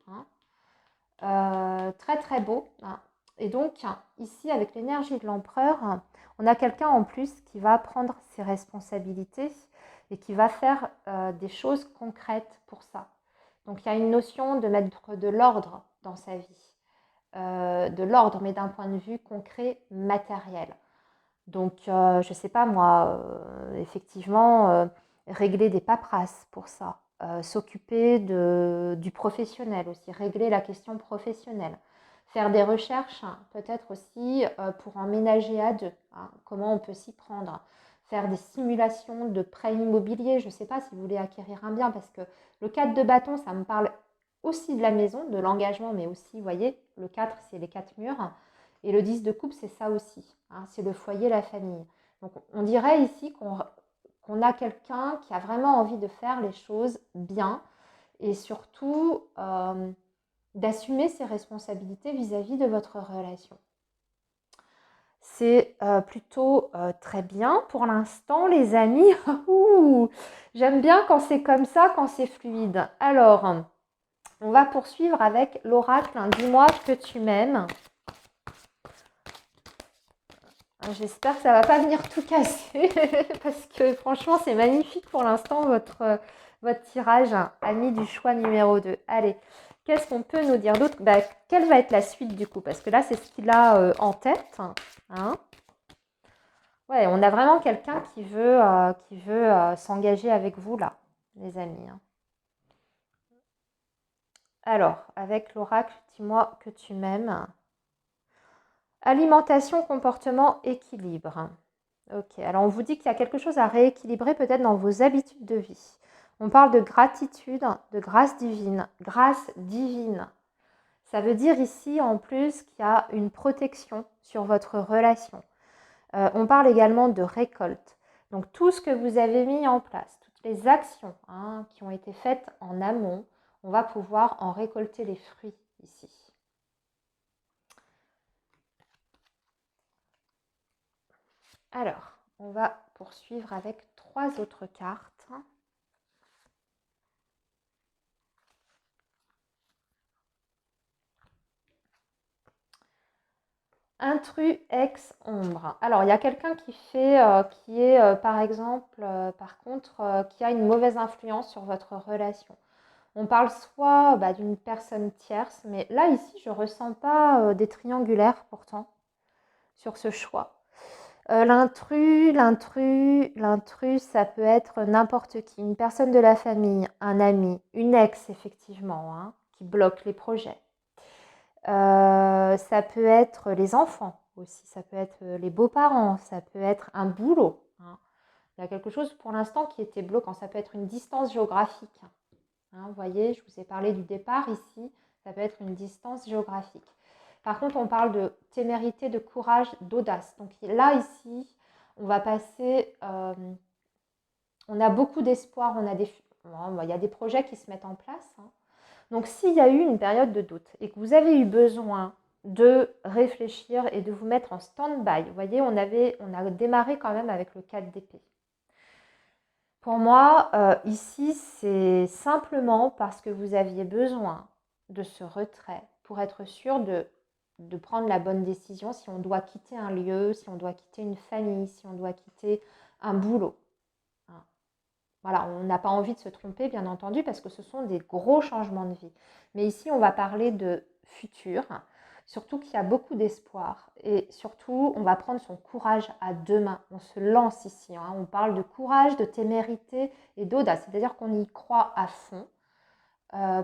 Hein. Très très beau. Hein. Et donc ici, avec l'énergie de l'empereur, on a quelqu'un en plus qui va prendre ses responsabilités et qui va faire des choses concrètes pour ça. Donc il y a une notion de mettre de l'ordre dans sa vie. de l'ordre, mais d'un point de vue concret, matériel. Donc, je ne sais pas moi, effectivement, régler des paperasses pour ça, s'occuper du professionnel aussi, régler la question professionnelle, faire des recherches, hein, peut-être aussi pour emménager à deux, hein, comment on peut s'y prendre, faire des simulations de prêt immobilier, je ne sais pas si vous voulez acquérir un bien, parce que le 4 de bâton, ça me parle aussi de la maison, de l'engagement, mais aussi, vous voyez, le 4, c'est les 4 murs. Et le 10 de coupe, c'est ça aussi, hein, c'est le foyer, la famille. Donc on dirait ici qu'on a quelqu'un qui a vraiment envie de faire les choses bien et surtout d'assumer ses responsabilités vis-à-vis de votre relation. C'est plutôt très bien pour l'instant, les amis. J'aime bien quand c'est comme ça, quand c'est fluide. Alors, on va poursuivre avec l'oracle. Dis-moi que tu m'aimes. J'espère que ça va pas venir tout casser parce que franchement c'est magnifique pour l'instant votre tirage, hein, ami du choix numéro 2. Allez, qu'est-ce qu'on peut nous dire d'autre? Quelle va être la suite du coup? Parce que là c'est ce qu'il a en tête. Hein. Ouais, on a vraiment quelqu'un qui veut s'engager avec vous là, les amis. Hein. Alors, avec l'oracle, dis-moi que tu m'aimes. Alimentation, comportement, équilibre. Ok, alors on vous dit qu'il y a quelque chose à rééquilibrer peut-être dans vos habitudes de vie. On parle de gratitude, de grâce divine. Grâce divine. Ça veut dire ici en plus qu'il y a une protection sur votre relation. On parle également de récolte. Donc tout ce que vous avez mis en place, toutes les actions qui ont été faites en amont, on va pouvoir en récolter les fruits ici. Alors, on va poursuivre avec 3 autres cartes. Intrus ex ombre. Alors, il y a quelqu'un qui est, par exemple, par contre, qui a une mauvaise influence sur votre relation. On parle soit d'une personne tierce, mais là, ici, je ne ressens pas des triangulaires pourtant sur ce choix. L'intrus, ça peut être n'importe qui, une personne de la famille, un ami, une ex, effectivement, hein, qui bloque les projets. Ça peut être les enfants aussi, ça peut être les beaux-parents, ça peut être un boulot. Hein. Il y a quelque chose pour l'instant qui était bloquant, ça peut être une distance géographique. Hein, vous voyez, je vous ai parlé du départ ici, ça peut être une distance géographique. Par contre, on parle de témérité, de courage, d'audace. Donc là, ici, on va passer, on a beaucoup d'espoir, il y a des projets qui se mettent en place. Hein. Donc s'il y a eu une période de doute et que vous avez eu besoin de réfléchir et de vous mettre en stand-by, vous voyez, on a démarré quand même avec le 4 d'épée. Pour moi, ici, c'est simplement parce que vous aviez besoin de ce retrait pour être sûr de prendre la bonne décision si on doit quitter un lieu, si on doit quitter une famille, si on doit quitter un boulot. Hein. Voilà, on n'a pas envie de se tromper, bien entendu, parce que ce sont des gros changements de vie. Mais ici, on va parler de futur, surtout qu'il y a beaucoup d'espoir. Et surtout, on va prendre son courage à 2 mains. On se lance ici. Hein. On parle de courage, de témérité et d'audace. C'est-à-dire qu'on y croit à fond.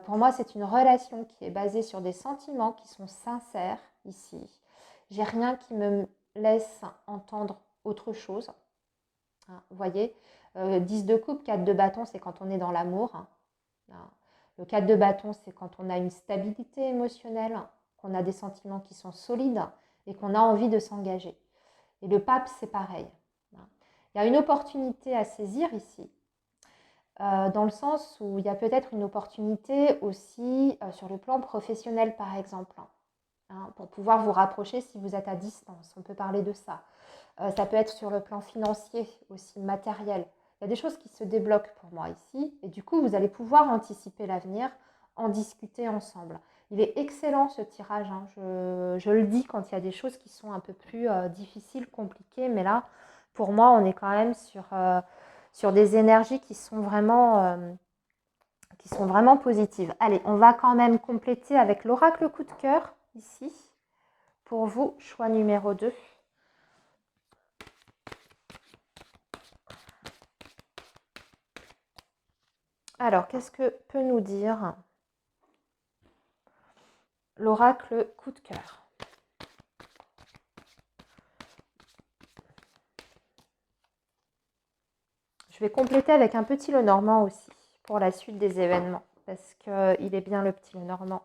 Pour moi, c'est une relation qui est basée sur des sentiments qui sont sincères ici. J'ai rien qui me laisse entendre autre chose. Hein, vous voyez, 10 de coupe, 4 de bâton, c'est quand on est dans l'amour. Hein. Le 4 de bâton, c'est quand on a une stabilité émotionnelle, qu'on a des sentiments qui sont solides et qu'on a envie de s'engager. Et le pape, c'est pareil. Hein. Il y a une opportunité à saisir ici, dans le sens où il y a peut-être une opportunité aussi sur le plan professionnel, par exemple, hein, pour pouvoir vous rapprocher si vous êtes à distance. On peut parler de ça. Ça peut être sur le plan financier aussi, matériel. Il y a des choses qui se débloquent pour moi ici. Et du coup, vous allez pouvoir anticiper l'avenir, en discuter ensemble. Il est excellent ce tirage. Hein. Je le dis quand il y a des choses qui sont un peu plus difficiles, compliquées. Mais là, pour moi, on est quand même sur des énergies qui sont vraiment positives. Allez, on va quand même compléter avec l'oracle coup de cœur. ici. Pour vous, choix numéro 2. Alors, qu'est-ce que peut nous dire l'oracle coup de cœur? Je vais compléter avec un petit Lenormand aussi pour la suite des événements parce qu'il est bien le petit Lenormand.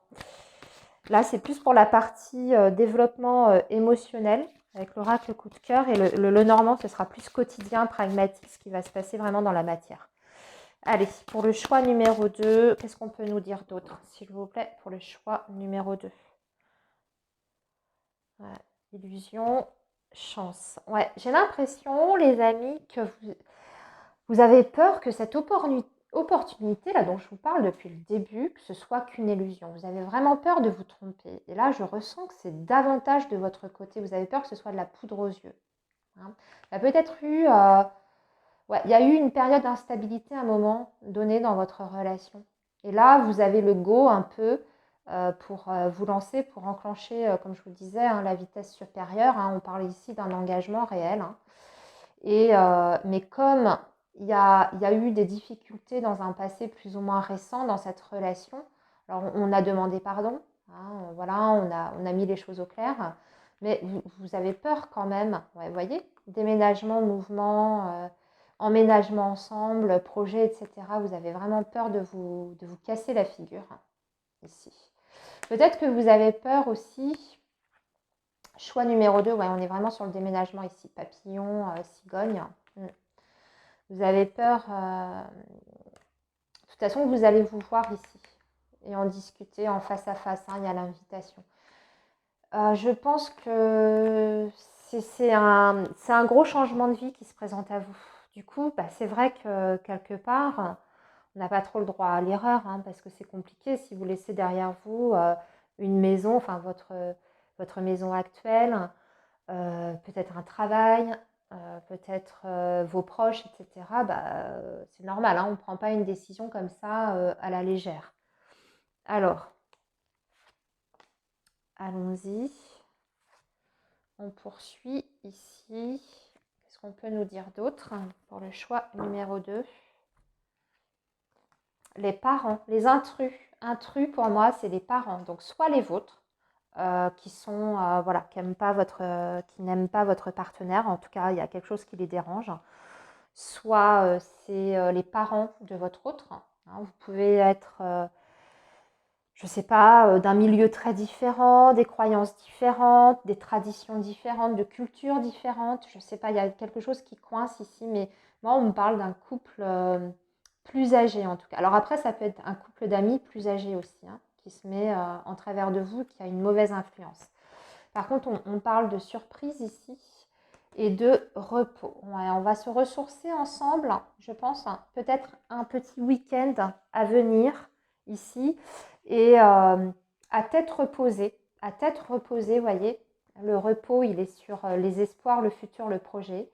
Là, c'est plus pour la partie développement émotionnel avec l'oracle coup de cœur et le Lenormand, ce sera plus quotidien, pragmatique, ce qui va se passer vraiment dans la matière. Allez, pour le choix numéro 2, qu'est-ce qu'on peut nous dire d'autre, s'il vous plaît, pour le choix numéro 2? Ouais, illusion, chance. Ouais, j'ai l'impression, les amis, que vous avez peur que cette opportunité là dont je vous parle depuis le début, que ce soit qu'une illusion. Vous avez vraiment peur de vous tromper. Et là, je ressens que c'est davantage de votre côté. Vous avez peur que ce soit de la poudre aux yeux. Hein. Il y a peut-être eu, il y a eu une période d'instabilité à un moment donné dans votre relation. Et là, vous avez le go un peu pour vous lancer, pour enclencher, comme je vous le disais, hein, la vitesse supérieure. Hein. On parle ici d'un engagement réel. Hein. Mais comme il y a eu des difficultés dans un passé plus ou moins récent dans cette relation, alors on a demandé pardon, hein, voilà, on a mis les choses au clair, mais vous avez peur quand même, ouais, vous voyez, déménagement, mouvement, emménagement ensemble, projet, etc. Vous avez vraiment peur de vous casser la figure ici. Peut-être que vous avez peur aussi. Choix numéro 2, ouais, on est vraiment sur le déménagement ici. Papillon, cigogne. Vous avez peur. De toute façon, vous allez vous voir ici et en discuter en face à face. Hein, il y a l'invitation. Je pense que c'est un gros changement de vie qui se présente à vous. Du coup, c'est vrai que quelque part, on n'a pas trop le droit à l'erreur hein, parce que c'est compliqué si vous laissez derrière vous une maison, enfin votre maison actuelle, peut-être un travail, peut-être vos proches, etc. C'est normal, hein, on ne prend pas une décision comme ça à la légère. Alors, allons-y. On poursuit ici. Qu'est-ce qu'on peut nous dire d'autre pour le choix numéro 2? Les parents, les intrus. Intrus, pour moi, c'est les parents. Donc, soit les vôtres, qui sont, voilà, qui n'aiment pas votre partenaire. En tout cas, il y a quelque chose qui les dérange. Soit c'est les parents de votre autre. Hein. Vous pouvez être je ne sais pas, d'un milieu très différent, des croyances différentes, des traditions différentes, de cultures différentes. Je ne sais pas, il y a quelque chose qui coince ici, mais moi, on me parle d'un couple plus âgé en tout cas. Alors après, ça peut être un couple d'amis plus âgé aussi, hein, qui se met en travers de vous, qui a une mauvaise influence. Par contre, on parle de surprise ici et de repos. Ouais, on va se ressourcer ensemble, je pense, hein, peut-être un petit week-end à venir ici et à tête reposée, vous voyez, le repos, il est sur les espoirs, le futur, le projet,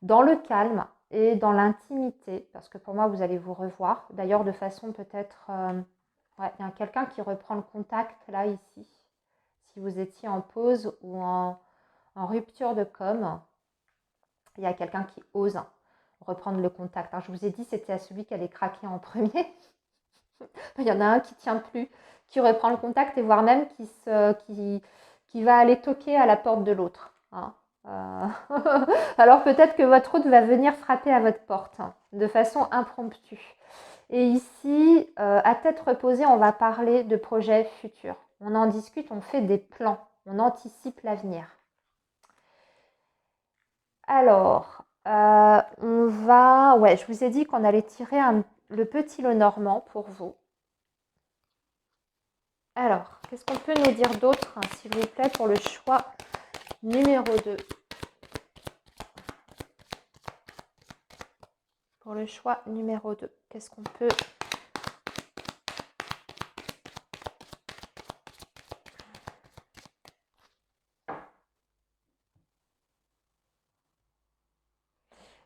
dans le calme et dans l'intimité, parce que pour moi, vous allez vous revoir. D'ailleurs, de façon peut-être, ouais, il y a quelqu'un qui reprend le contact là, ici, si vous étiez en pause ou en rupture de com, il y a quelqu'un qui ose reprendre le contact. Alors, je vous ai dit, c'était à celui qui allait craquer en premier. Il y en a un qui ne tient plus, qui reprend le contact et voire même qui va aller toquer à la porte de l'autre. Hein. Alors peut-être que votre hôte va venir frapper à votre porte hein, de façon impromptue. Et ici, à tête reposée, on va parler de projets futurs. On en discute, on fait des plans, on anticipe l'avenir. Alors, on va... Ouais, je vous ai dit qu'on allait tirer le petit Lenormand pour vous. Alors, qu'est-ce qu'on peut nous dire d'autre, hein, s'il vous plaît, pour le choix numéro 2? Pour le choix numéro 2, qu'est-ce qu'on peut...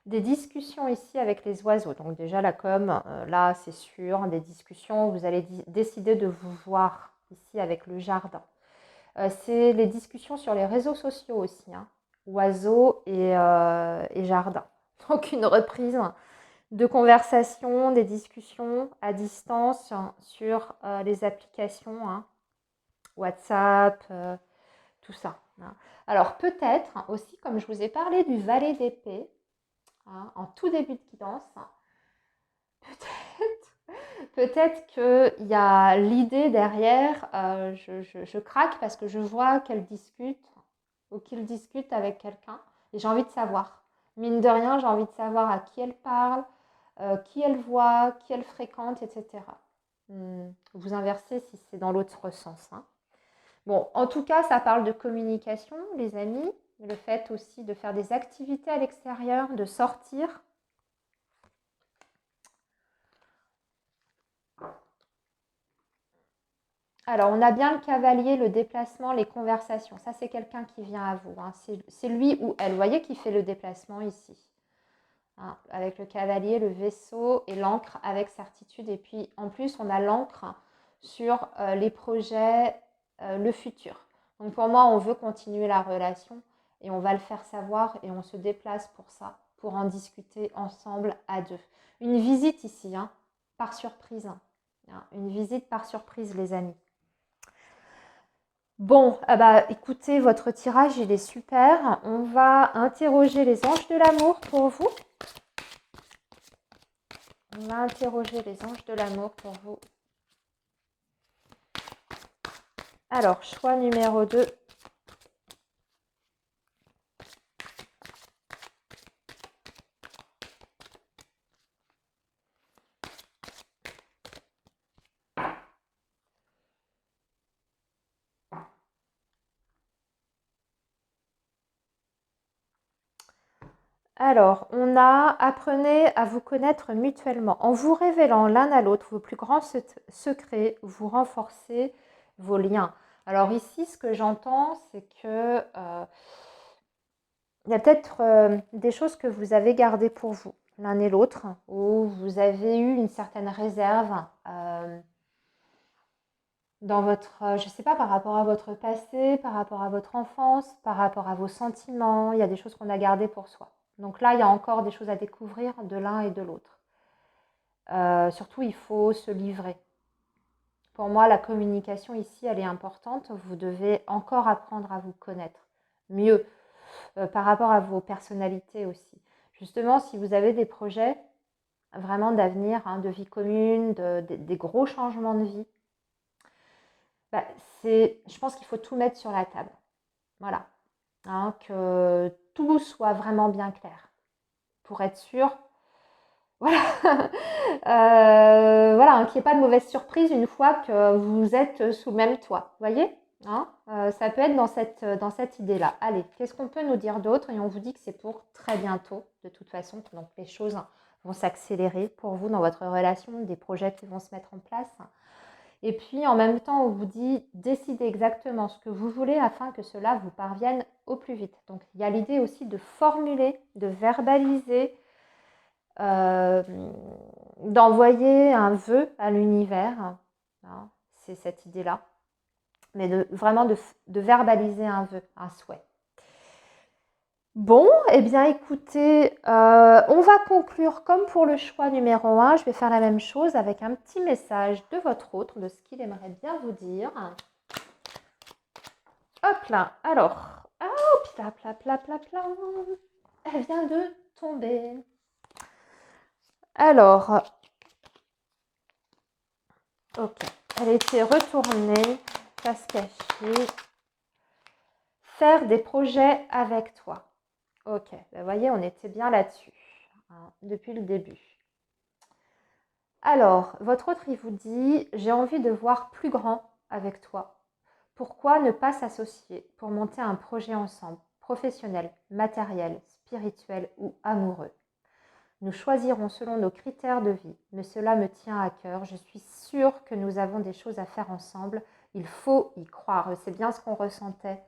Des discussions ici avec les oiseaux. Donc déjà la com, là c'est sûr, des discussions, vous allez décider de vous voir ici avec le jardin. C'est les discussions sur les réseaux sociaux aussi, hein. Oiseaux et jardin. Donc une reprise de conversation, des discussions à distance sur les applications, hein, WhatsApp, tout ça, hein. Alors peut-être aussi, comme je vous ai parlé du valet d'épée, hein, en tout début de guidance, peut-être qu'il y a l'idée derrière, je craque parce que je vois qu'elle discute ou qu'il discute avec quelqu'un et j'ai envie de savoir. Mine de rien, j'ai envie de savoir à qui elle parle, qui elle voit, qui elle fréquente, etc. Vous inversez si c'est dans l'autre sens, hein. Bon, en tout cas, ça parle de communication, les amis. Le fait aussi de faire des activités à l'extérieur, de sortir. Alors, on a bien le cavalier, le déplacement, les conversations. Ça, c'est quelqu'un qui vient à vous, hein. C'est lui ou elle. Vous voyez qui fait le déplacement ici, hein, avec le cavalier, le vaisseau et l'encre avec certitude. Et puis, en plus, on a l'encre sur les projets, le futur. Donc, pour moi, on veut continuer la relation et on va le faire savoir et on se déplace pour ça, pour en discuter ensemble à deux. Une visite ici, hein, par surprise, hein. Une visite par surprise, les amis. Bon, ah bah, écoutez, votre tirage, il est super. On va interroger les anges de l'amour pour vous. On va interroger les anges de l'amour pour vous. Alors, choix numéro 2. Alors, on a apprenez à vous connaître mutuellement. En vous révélant l'un à l'autre vos plus grands secrets, vous renforcez vos liens. Alors ici, ce que j'entends, c'est que il y a peut-être des choses que vous avez gardées pour vous, l'un et l'autre, où vous avez eu une certaine réserve dans votre, je ne sais pas, par rapport à votre passé, par rapport à votre enfance, par rapport à vos sentiments. Il y a des choses qu'on a gardées pour soi. Donc là, il y a encore des choses à découvrir de l'un et de l'autre. Surtout, il faut se livrer. Pour moi, la communication ici, elle est importante. Vous devez encore apprendre à vous connaître mieux par rapport à vos personnalités aussi. Justement, si vous avez des projets vraiment d'avenir, hein, de vie commune, des gros changements de vie, bah, je pense qu'il faut tout mettre sur la table. Voilà, hein, que tout soit vraiment bien clair pour être sûr. Voilà, voilà, hein, qu'il n'y ait pas de mauvaise surprise une fois que vous êtes sous le même toit. Vous voyez, hein, ça peut être dans cette idée-là. Allez, qu'est-ce qu'on peut nous dire d'autre? Et on vous dit que c'est pour très bientôt, de toute façon. Donc les choses vont s'accélérer pour vous dans votre relation, des projets qui vont se mettre en place. Et puis en même temps, on vous dit décidez exactement ce que vous voulez afin que cela vous parvienne au plus vite. Donc il y a l'idée aussi de formuler, de verbaliser, d'envoyer un vœu à l'univers, hein, c'est cette idée-là, mais vraiment de verbaliser un vœu, un souhait. Bon, eh bien écoutez, on va conclure comme pour le choix numéro 1. Je vais faire la même chose avec un petit message de votre autre, de ce qu'il aimerait bien vous dire. Hop là, alors, hop là, pla, pla, pla, pla. Elle vient de tomber. Alors, ok, elle était retournée, face cachée. Faire des projets avec toi. Ok, vous voyez, on était bien là-dessus, hein, depuis le début. Alors, votre autre, il vous dit, j'ai envie de voir plus grand avec toi. Pourquoi ne pas s'associer pour monter un projet ensemble, professionnel, matériel, spirituel ou amoureux? Nous choisirons selon nos critères de vie, mais cela me tient à cœur. Je suis sûre que nous avons des choses à faire ensemble. Il faut y croire. C'est bien ce qu'on ressentait.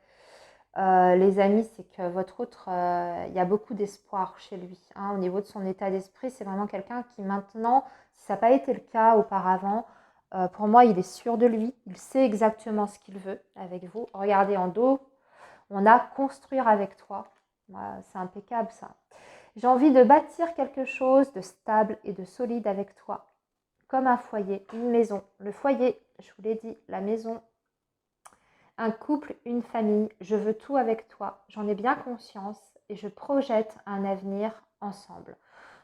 Les amis, c'est que votre autre, il y a beaucoup d'espoir chez lui, hein, au niveau de son état d'esprit. C'est vraiment quelqu'un qui maintenant, si ça n'a pas été le cas auparavant, Pour moi, il est sûr de lui, il sait exactement ce qu'il veut avec vous. Regardez en dos, on a construire avec toi. Voilà, c'est impeccable ça. J'ai envie de bâtir quelque chose de stable et de solide avec toi, comme un foyer, une maison. Le foyer, je vous l'ai dit, la maison, un couple, une famille. Je veux tout avec toi. J'en ai bien conscience et je projette un avenir ensemble.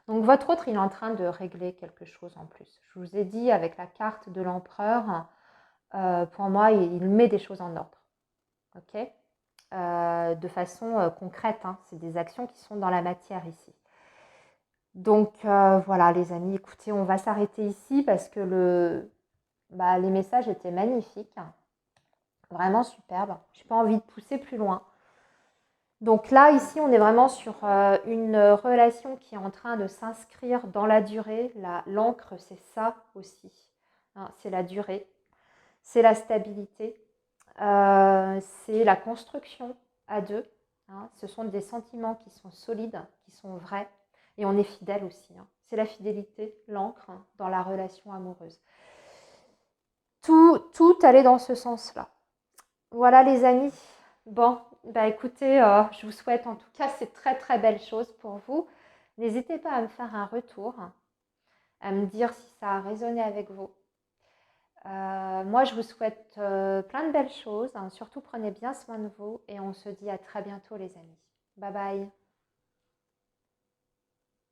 Donc votre autre, il est en train de régler quelque chose en plus. Je vous ai dit avec la carte de l'empereur, pour moi, il met des choses en ordre. Ok, de façon concrète, hein. C'est des actions qui sont dans la matière ici. Donc voilà les amis, écoutez, on va s'arrêter ici parce que les messages étaient magnifiques, vraiment superbes. Je n'ai pas envie de pousser plus loin. Donc là, ici, on est vraiment sur une relation qui est en train de s'inscrire dans la durée. L'encre, c'est ça aussi, hein, c'est la durée, c'est la stabilité, c'est la construction à deux, hein. Ce sont des sentiments qui sont solides, qui sont vrais, et on est fidèle aussi, hein. C'est la fidélité, l'encre, hein, dans la relation amoureuse. Tout allait dans ce sens-là. Voilà les amis. Bon, bah écoutez, je vous souhaite en tout cas ces très très belles choses pour vous. N'hésitez pas à me faire un retour, à me dire si ça a résonné avec vous. Moi, je vous souhaite plein de belles choses, hein. Surtout, prenez bien soin de vous et on se dit à très bientôt les amis. Bye bye.